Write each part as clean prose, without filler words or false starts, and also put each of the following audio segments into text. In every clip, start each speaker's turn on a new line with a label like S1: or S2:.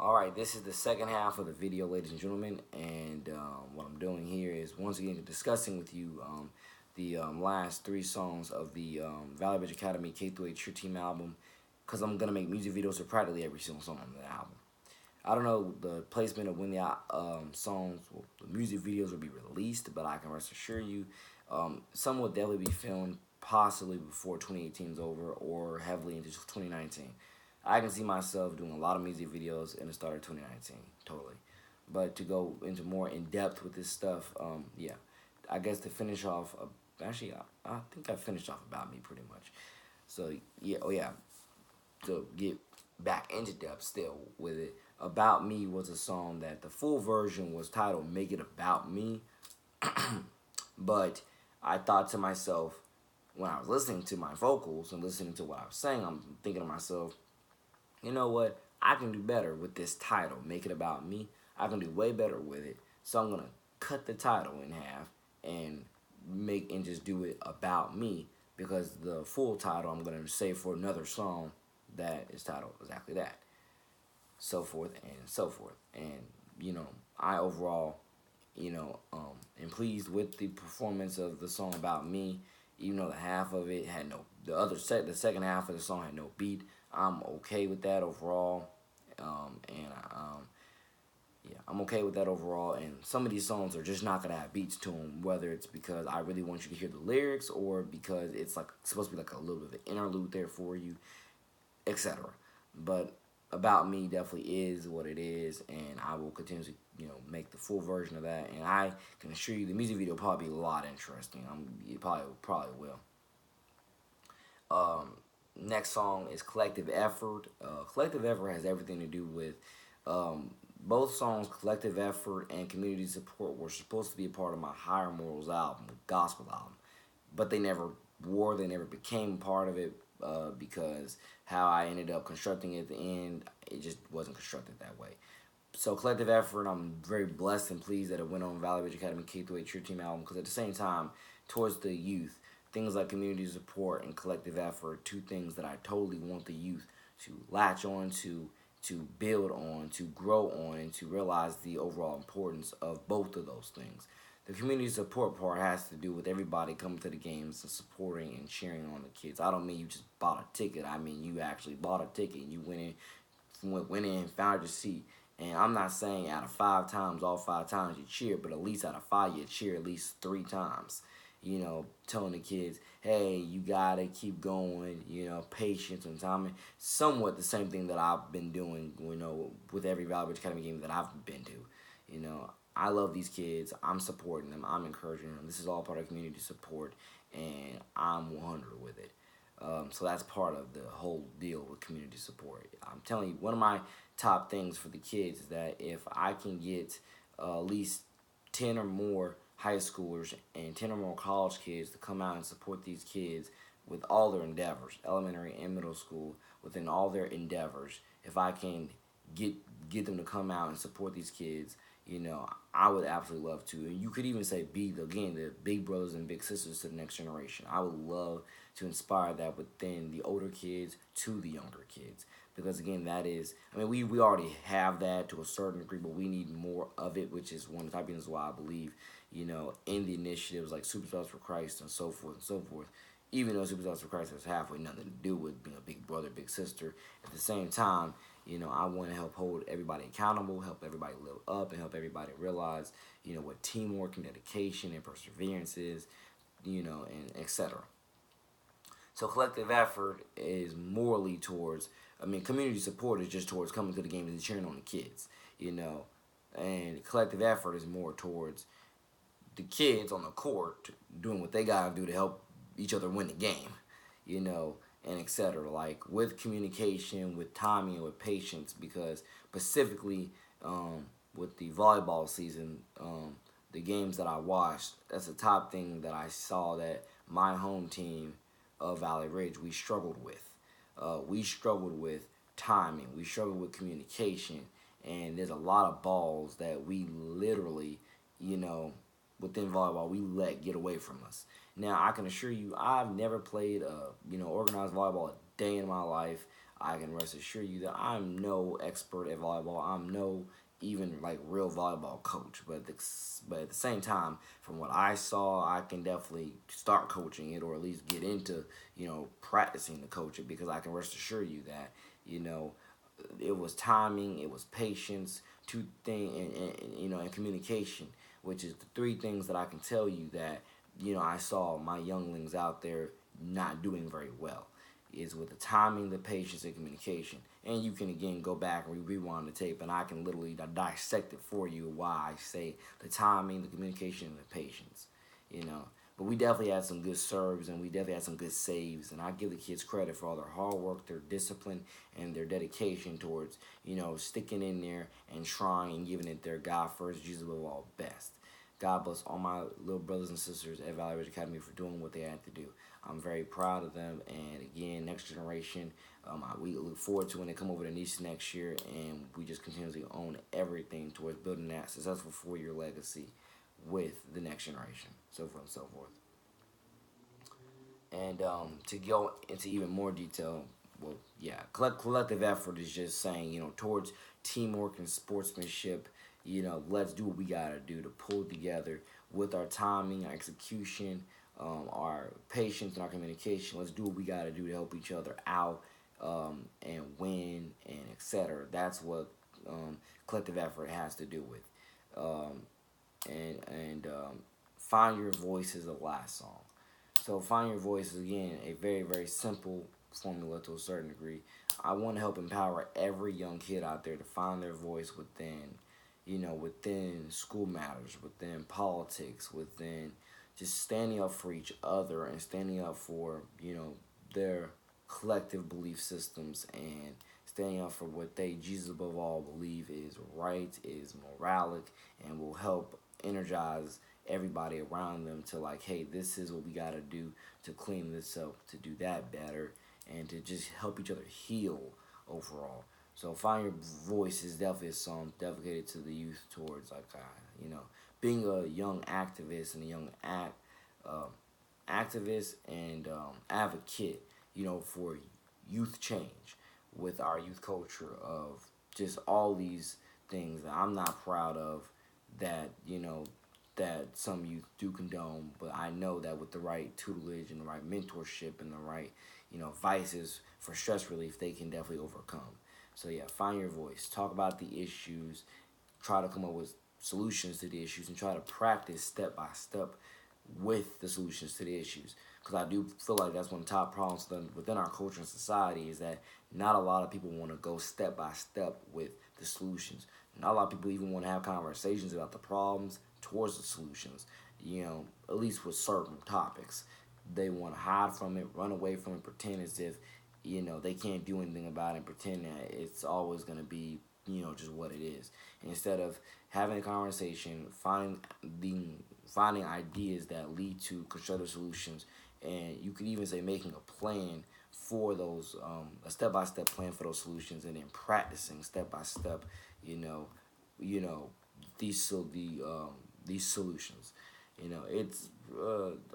S1: Alright, this is the second half of the video, ladies and gentlemen, and what I'm doing here is once again discussing with you the last three songs of the Valley Ridge Academy K-8 Cheer Team album, because I'm going to make music videos for practically every single song on the album. I don't know the placement of when the the music videos will be released, but I can rest assure you some will definitely be filmed possibly before 2018 is over or heavily into 2019. I can see myself doing a lot of music videos in the start of 2019, totally. But to go into more in depth with this stuff, yeah, I guess to finish off, actually, I think I finished off About Me pretty much. So yeah, oh yeah, to get back into depth still with it. About Me was a song that the full version was titled Make It About Me, but I thought to myself, when I was listening to my vocals and listening to what I was saying, I'm thinking to myself, you know what? I can do better with this title, Make It About Me. I can do way better with it. So I'm gonna cut the title in half and just do it about me, because the full title I'm gonna save for another song that is titled exactly that. So forth and so forth. And I overall, am pleased with the performance of the song About Me. Even though the half of it had no, the second half of the song had no beat. I'm okay with that overall, yeah, I'm okay with that overall. And some of these songs are just not gonna have beats to them, whether it's because I really want you to hear the lyrics or because it's like supposed to be like a little bit of an interlude there for you, etc. But About Me definitely is what it is, and I will continue to make the full version of that. And I can assure you, the music video will probably be a lot interesting. It probably will. Next song is Collective Effort. Collective Effort has everything to do with both songs. Collective Effort and Community Support were supposed to be a part of my Higher Morals album, gospel album, but they never became part of it because how I ended up constructing it at the end, it just wasn't constructed that way. So Collective Effort, I'm very blessed and pleased that it went on Valley Ridge Academy K-8 Cheer Team album, because at the same time, towards the youth, things like community support and collective effort, two things that I totally want the youth to latch on to build on, to grow on, and to realize the overall importance of both of those things. The community support part has to do with everybody coming to the games and supporting and cheering on the kids. I don't mean you just bought a ticket. I mean you actually bought a ticket and you went in and found your seat. And I'm not saying out of 5 times, all 5 times you cheer, but at least out of 5 you cheer at least 3 times. Telling the kids, hey, you gotta keep going, patience and time. Somewhat the same thing that I've been doing, with every Valley Ridge Academy game that I've been to. I love these kids. I'm supporting them. I'm encouraging them. This is all part of community support, and I'm 100 with it. So that's part of the whole deal with community support. I'm telling you, one of my top things for the kids is that if I can get at least 10 or more high schoolers and 10 or more college kids to come out and support these kids with all their endeavors, elementary and middle school, within all their endeavors, if I can get them to come out and support these kids, I would absolutely love to. And you could even say be the big brothers and big sisters to the next generation. I would love to inspire that within the older kids to the younger kids. Because again, that is, we already have that to a certain degree, but we need more of it, which is one of the type of reasons why I believe, in the initiatives like Superstars for Christ and so forth and so forth. Even though Superstars for Christ has halfway nothing to do with being a big brother, big sister, at the same time, I want to help hold everybody accountable, help everybody live up, and help everybody realize, what teamwork and dedication and perseverance is, and etc. So collective effort is morally towards, community support is just towards coming to the game and cheering on the kids, and collective effort is more towards the kids on the court doing what they gotta do to help each other win the game, and etc. Like with communication, with timing, and with patience, because specifically with the volleyball season, the games that I watched, that's the top thing that I saw that my home team of Valley Ridge, we struggled with. We struggled with timing. We struggled with communication. And there's a lot of balls that we literally, within volleyball, we let get away from us. Now, I can assure you, I've never played, organized volleyball a day in my life. I can rest assure you that I'm no expert at volleyball. I'm no even like real volleyball coach, but at the same time, from what I saw, I can definitely start coaching it, or at least get into practicing to coach it, because I can rest assure you that you know it was timing, it was patience, and communication, which is the three things that I can tell you that I saw my younglings out there not doing very well. Is with the timing, the patience, and communication. And you can again go back and rewind the tape, and I can literally dissect it for you why I say the timing, the communication, and the patience. You know, but we definitely had some good serves, and we definitely had some good saves, and I give the kids credit for all their hard work, their discipline, and their dedication towards sticking in there and trying and giving it their God first, Jesus above all best. God bless all my little brothers and sisters at Valley Ridge Academy for doing what they had to do. I'm very proud of them, and again, next generation, we look forward to when they come over to Nice next year, and we just continuously own everything towards building that successful 4-year legacy with the next generation, so forth and so forth. And to go into even more detail, well, yeah, collective effort is just saying, towards teamwork and sportsmanship, let's do what we gotta do to pull together with our timing, our execution, our patience, and our communication. Let's do what we gotta do to help each other out, and win, and etc. That's what collective effort has to do with. Um, and Find Your Voice is the last song. So Find Your Voice is again a very, very simple formula to a certain degree. I want to help empower every young kid out there to find their voice within school matters, within politics, within just standing up for each other and standing up for, their collective belief systems, and standing up for what they, Jesus above all, believe is right, is moralic, and will help energize everybody around them to like, hey, this is what we got to do to clean this up, to do that better, and to just help each other heal overall. So Find Your Voice is definitely a song dedicated to the youth towards like being a young activist and a young uh, activist and advocate, for youth change with our youth culture of just all these things that I'm not proud of, that that some youth do condone, but I know that with the right tutelage and the right mentorship and the right vices for stress relief, they can definitely overcome. So yeah, find your voice, talk about the issues, try to come up with solutions to the issues, and try to practice step by step with the solutions to the issues. Because I do feel like that's one of the top problems within our culture and society, is that not a lot of people want to go step by step with the solutions. Not a lot of people even want to have conversations about the problems towards the solutions, at least with certain topics. They want to hide from it, run away from it, pretend as if, they can't do anything about it, and pretend that it's always going to be, just what it is. Instead of having a conversation, finding ideas that lead to constructive solutions, and you could even say making a plan for those, a step-by-step plan for those solutions, and then practicing step-by-step, you know, you know, these solutions. It's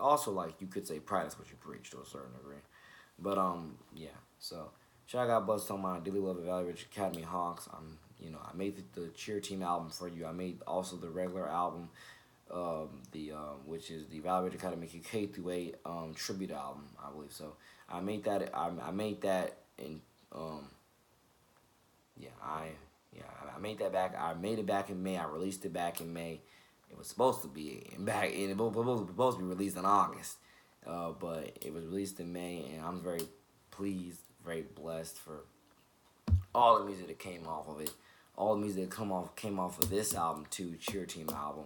S1: also like you could say practice what you preach to a certain degree. But yeah. So shout out Buzz on my Daily Love at Valley Ridge Academy Hawks. I made the cheer team album for you. I made also the regular album, the which is the Valley Ridge Academy K through 8 tribute album, I believe. So I made that. I made that in yeah I made that back. I made it back in May. I released it back in May. It was supposed to be back. It was supposed to be released in August, but it was released in May, and I'm very pleased, very blessed for all the music that came off of it, all the music that came off of this album too, Cheer Team album,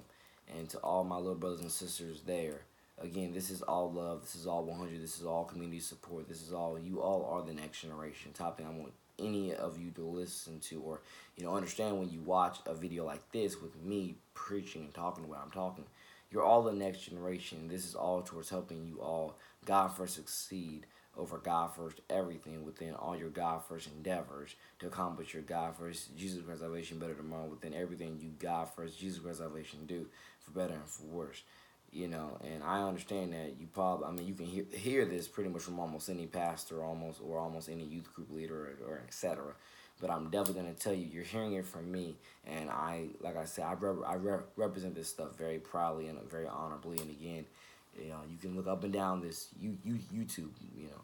S1: and to all my little brothers and sisters there. Again, this is all love. This is all 100. This is all community support. This is all, you all are the next generation. Top thing I want any of you to listen to, or understand when you watch a video like this with me preaching and talking what I'm talking. You're all the next generation. This is all towards helping you all God first succeed over God first everything within all your God first endeavors to accomplish your God first Jesus Christ salvation better tomorrow within everything you God first Jesus Christ salvation do for better and for worse. And I understand that you probably, I mean, you can hear this pretty much from almost any pastor, almost any youth group leader or etc. But I'm definitely gonna tell you, you're hearing it from me, and like I said, I represent this stuff very proudly and very honorably. And again, you can look up and down this YouTube.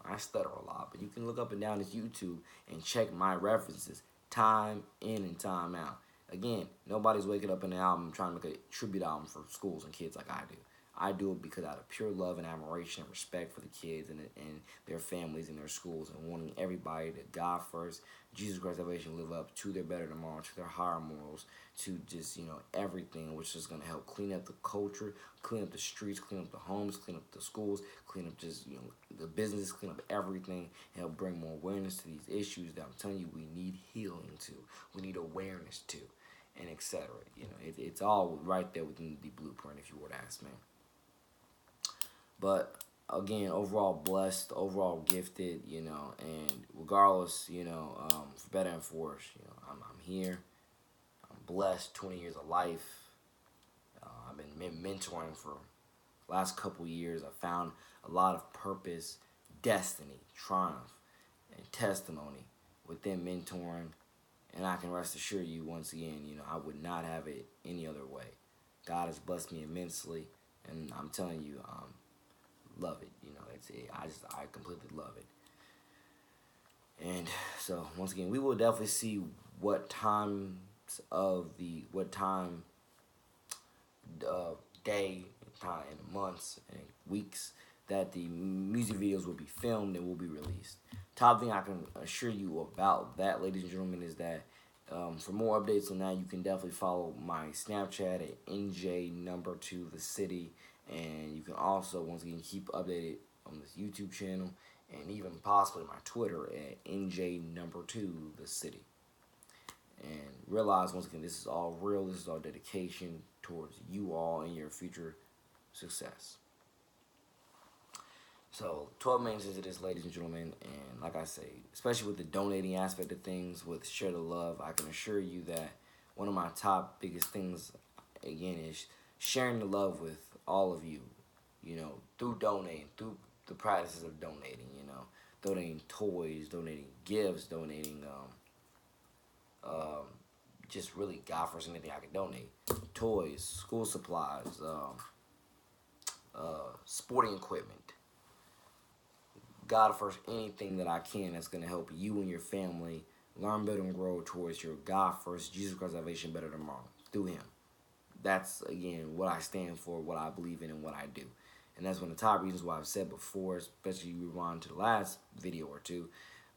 S1: I stutter a lot, but you can look up and down this YouTube and check my references time in and time out. Again, nobody's waking up in the album trying to make a tribute album for schools and kids like I do. I do it because out of pure love and admiration and respect for the kids and their families and their schools, and wanting everybody to God first, Jesus Christ salvation, live up to their better tomorrow, to their higher morals, to just, everything, which is going to help clean up the culture, clean up the streets, clean up the homes, clean up the schools, clean up just, the business, clean up everything, and help bring more awareness to these issues that I'm telling you we need healing to, we need awareness to, and etc. It's all right there within the blueprint, if you were to ask me. But again, overall blessed, overall gifted, and regardless, for better and for worse, I'm here. I'm blessed. 20 years of life. I've been mentoring for the last couple years. I found a lot of purpose, destiny, triumph, and testimony within mentoring. And I can rest assure you, once again, I would not have it any other way. God has blessed me immensely, and I'm telling you, love it. I completely love it. And so once again, we will definitely see what time, day, time, and months and weeks that the music videos will be filmed and will be released. Top thing I can assure you about that, ladies and gentlemen, is that for more updates on that, you can definitely follow my Snapchat at NJ2THECITY. And you can also, once again, keep updated on this YouTube channel and even possibly my Twitter at NJ2THECITY. And realize, once again, this is all real. This is all dedication towards you all and your future success. So 12 minutes into this, ladies and gentlemen, and like I say, especially with the donating aspect of things, with Share the Love, I can assure you that one of my top biggest things, again, is sharing the love with all of you, through donating, through the practices of donating, donating toys, donating gifts, donating, just really, God first, anything I can donate. Toys, school supplies, sporting equipment. God first, anything that I can that's going to help you and your family learn, build, and grow towards your God first, Jesus Christ salvation better tomorrow, through Him. That's, again, what I stand for, what I believe in, and what I do. And that's one of the top reasons why I've said before, especially you rewind to the last video or two,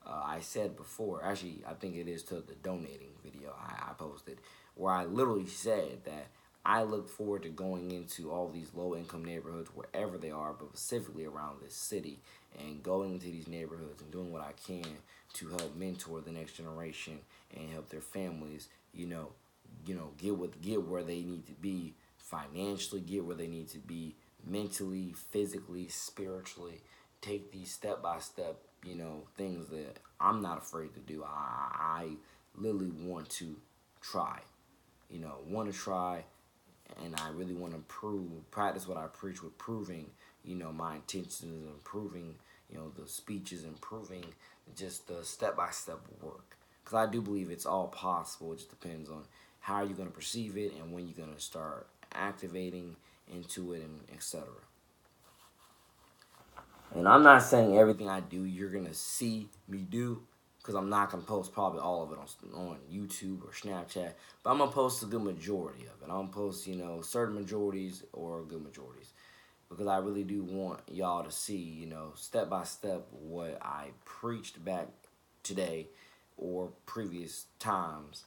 S1: I said before, actually, I think it is to the donating video I posted, where I literally said that I look forward to going into all these low-income neighborhoods, wherever they are, but specifically around this city, and going into these neighborhoods and doing what I can to help mentor the next generation and help their families, get where they need to be financially, get where they need to be mentally, physically, spiritually. Take these step-by-step, things that I'm not afraid to do. I literally want to try, and I really want to practice what I preach with proving, my intentions, and improving, the speeches, improving just the step-by-step work. Because I do believe it's all possible. It just depends on how you're going to perceive it and when you're going to start activating into it, and etc. And I'm not saying everything I do you're going to see me do, because I'm not going to post probably all of it on YouTube or Snapchat, but I'm going to post a good majority of it. I'm going to post, certain majorities or good majorities, because I really do want y'all to see, step by step what I preached back today or previous times,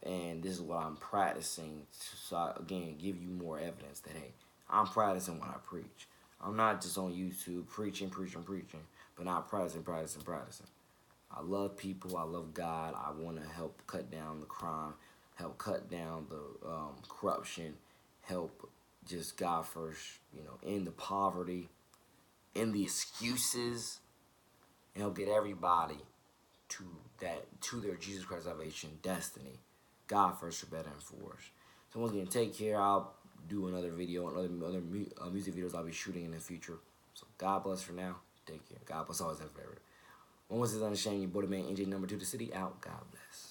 S1: and this is what I'm practicing. So I, again, give you more evidence that, hey, I'm practicing what I preach. I'm not just on YouTube preaching, but not practicing. I love people. I love God. I want to help cut down the crime, help cut down the corruption, help just God first, end the poverty, end the excuses, and help get everybody to their Jesus Christ salvation destiny. God first for better and for worse. So once again, take care. I'll do another video and other music videos I'll be shooting in the future. So God bless for now. Take care. God bless always and forever. One was his unashamed. Your boy, the man, NJ2THECITY out. God bless.